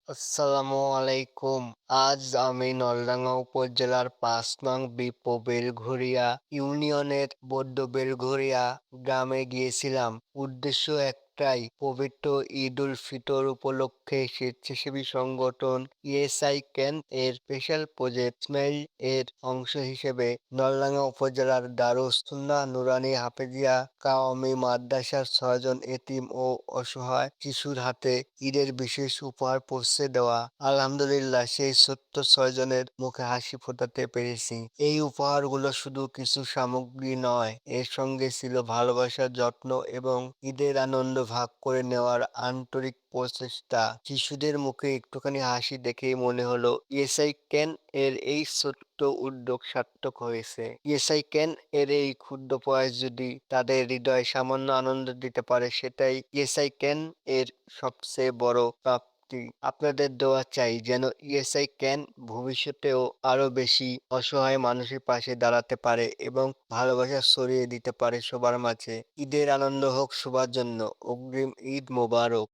আসসালামু আলাইকুম। আজ আমি নলডাঙ্গা উপজেলার ৫ নং বিপো বেলঘরিয়া ইউনিয়নের বৌদ্ধ বেলঘরিয়া গ্রামে গিয়েছিলাম। উদ্দেশ্য একটাই, পবিত্র ঈদ উল ফিতর উপলক্ষে স্বেচ্ছাসেবী সংগঠন ইএসআই ক্যান এর স্পেশাল প্রজেক্ট ইসমাইল এর অংশ হিসেবে নলডাঙ্গা উপজেলার দারুস সুন্নাহ নুরানী হাফেজিয়া কাওমি মাদ্রাসার ৬ জন এতিম ও অসহায় শিশুর হাতে ঈদের বিশেষ উপহার পৌঁছে দেওয়া। আলহামদুলিল্লাহ, সেই ছোট্ট ৬ জনের মুখে হাসি ফোটাতে পেরেছি। এই উপহারগুলো শুধু কিছু সামগ্রী নয়, এর সঙ্গে ছিল ভালোবাসা, যত্ন এবং ঈদের আনন্দ ভাগ করে নেওয়ার আন্তরিক প্রচেষ্টা। শিশুদের মুখে একটুখানি হাসি দেখেই মনে হলো ইএসআই ক্যান এর এই ছোট্ট উদ্যোগ সার্থক হয়েছে। ইএসআই ক্যান এর এই ক্ষুদ্র প্রয়াস যদি তাদের হৃদয়ে সামান্য আনন্দ দিতে পারে, সেটাই ইএসআই ক্যান এর সবচেয়ে বড় প্রাপ্তি। আপনাদের দোয়া চাই যেন ইএসআই ক্যান ভবিষ্যতেও আরো বেশি অসহায় মানুষের পাশে দাঁড়াতে পারে এবং ভালোবাসা ছড়িয়ে দিতে পারে সবার মাঝে। ঈদের আনন্দ হোক সবার জন্য। অগ্রিম ঈদ মোবারক।